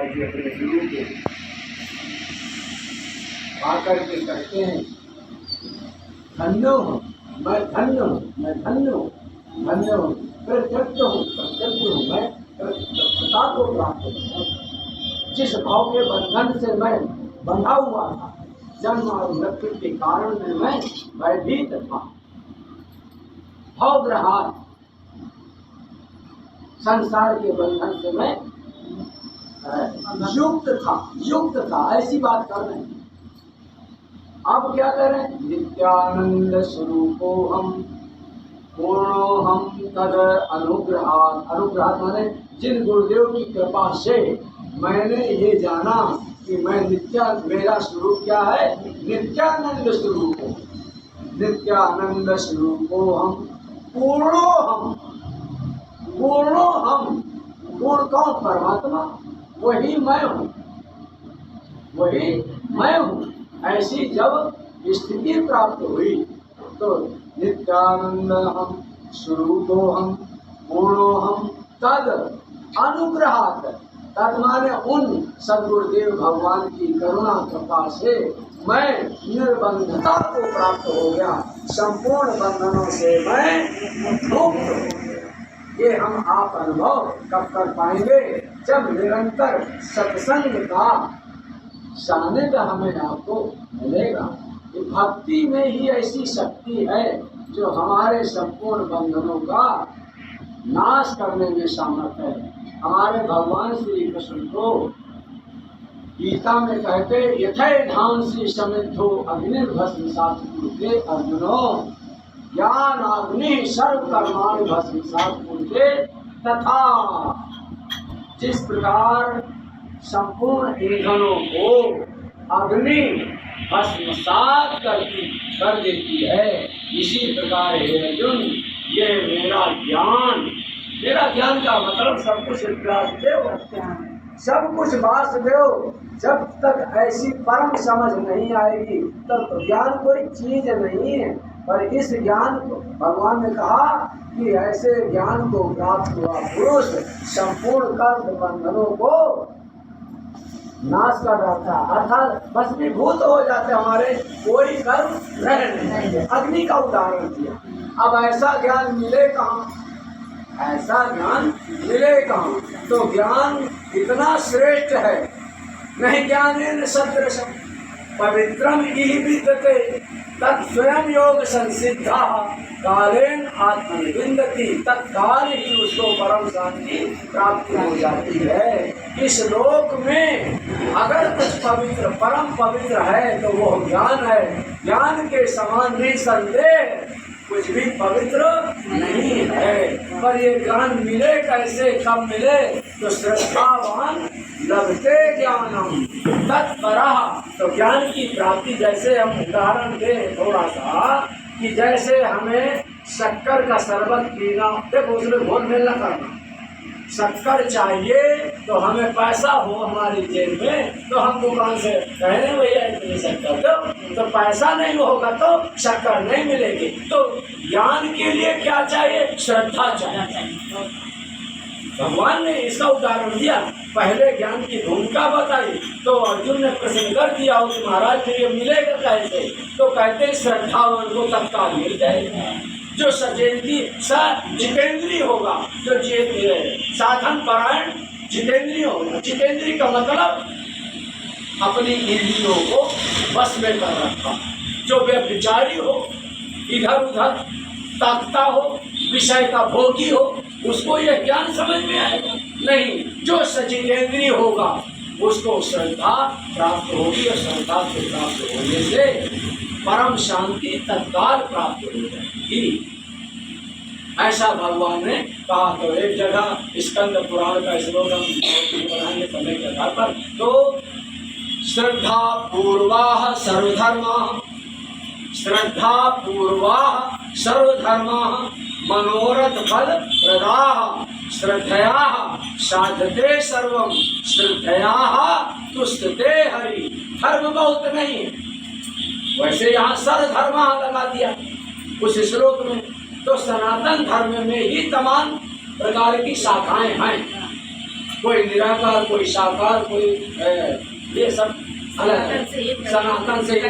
जी अपने गुरु को आकर के कहते हैं धन्य हूँ मैं, धन्य हूँ मैं, धन्य हूँ धन्य हूँ, कृतज्ञ हूँ कृतज्ञ हूँ मैं, कृतज्ञता को प्राप्त हूँ। जिस भाव के बंधन से मैं बंधा हुआ था, जन्म और मृत्यु के कारण में मैं भयभीत था, भवग्रहात संसार के बंधन से मैं युक्त था, ऐसी बात कर रहे हैं। अब क्या करें? नित्यानंद स्वरूपो हम पूर्णो हम तद अनुग्रहात। अनुग्रहात माने जिन गुरुदेव की कृपा से मैंने ये जाना कि मैं मेरा स्वरूप क्या है? नित्यानंद स्वरूप हूँ। नित्यानंद स्वरूपो हम पूर्णो हम, पूर्णो हम, पूर्ण कौन? परमात्मा, वही मैं हूँ, वही मैं हूँ। ऐसी जब स्थिति प्राप्त हुई तो नित्यानंद हम स्वरूपो हम पूर्णो हम तद अनुग्रहात, तद माने उन सद्गुरुदेव भगवान की करुणा कृपा से मैं निर्बंधता को प्राप्त हो गया, संपूर्ण बंधनों से मैं मुक्त हो गया। ये हम आप अनुभव कब कर पाएंगे? जब निरंतर सत्संग का सानिध्य हमें आपको मिलेगा। ये भक्ति में ही ऐसी शक्ति है जो हमारे संपूर्ण बंधनों का नाश करने में सामर्थ है। हमारे भगवान श्री कृष्ण को गीता में कहते यथे धांसी समिद्धो अग्निर्भस्मसात् कुरुते अर्जुनो ज्ञान अग्नि सर्व कर्माणि भस्मसात् कुरुते, तथा जिस प्रकार संपूर्ण ईंधनों को अग्नि भस्मसात कर देती है, इसी प्रकार हे अर्जुन ये मेरा ज्ञान का मतलब सब कुछ वासुदेव, सब कुछ वासुदेव। जब तक ऐसी परम समझ नहीं आएगी तब तो ज्ञान कोई चीज नहीं है। पर इस ज्ञान को भगवान ने कहा कि ऐसे ज्ञान को प्राप्त हुआ पुरुष संपूर्ण कर्म बंधनों को नाश कर जाता है, अर्थात भस्मीभूत हो जाते हमारे, कोई कर्म रह नहीं है। अग्नि का उदाहरण दिया। अब ऐसा ज्ञान मिले कहाँ? ऐसा ज्ञान मिले कहाँ? तो ज्ञान इतना श्रेष्ठ है, नहीं ज्ञानेन सदृशम् पवित्रम इह विद्यते तत्स्वयं योग संसिद्धा कालेन आत्मनिविन्दति, तत्काल ही उसको परम शांति प्राप्ति हो जाती है। इस लोक में अगर कुछ पवित्र परम पवित्र है तो वो ज्ञान है। ज्ञान के समान निसंदेह कुछ भी पवित्र नहीं है। पर ये ज्ञान मिले कैसे, कब मिले? तो श्रद्धावान लभते ज्ञानम तत्परः। तो ज्ञान की प्राप्ति, जैसे हम उदाहरण दें थोड़ा सा, कि जैसे हमें शक्कर का शरबत पीना, देखो उसमें घोल मेल न करना। शक्कर चाहिए तो हमें पैसा हो हमारी जेब में तो हम दुकान से कहें भैया इतनी शक्कर दो, तो पैसा नहीं होगा तो शक्कर नहीं मिलेगी। तो ज्ञान के लिए क्या चाहिए? श्रद्धा चाहिए। भगवान ने इसका उदाहरण दिया, पहले ज्ञान की भूमिका बताई। तो अर्जुन ने प्रश्न कर दिया कि महाराज फिर ये मिलेगा कैसे? तो कहते श्रद्धावान को तत्काल मिल जाएगा। जो जितेंद्रीय होगा, जो साधन परायण जितेंद्रीय होगा। जितेंद्रीय का मतलब अपनी इंद्रियों को बस में कर रखा। जो व्यभिचारी हो, इधर उधर ताकता हो, विषय का भोगी हो, उसको यह ज्ञान समझ में आएगा नहीं। जो सजितेंद्रीय होगा उसको श्रद्धा प्राप्त होगी और श्रद्धा से प्राप्त होने से परम शांति तत्काल प्राप्त हो जाएगी। ऐसा भगवान ने कहा। तो एक जगह स्कंद पुराण का श्लोक हम पढ़ाएंगे समय के आधार पर। तो श्रद्धा पूर्वाः सर्वधर्माः, श्रद्धा पूर्वाः सर्वधर्माः मनोरथ फल प्रदाः, श्रद्धयाः साधते सर्वं, श्रद्धयाः तुष्टते हरि। धर्म बहुत नहीं है, वैसे यहाँ सर्वधर्म लगा दिया उस श्लोक में। तो सनातन धर्म में ही तमाम प्रकार की शाखाएं हैं। कोई निराकार, कोई साकार, कोई ये सब अलग है। सनातन से एक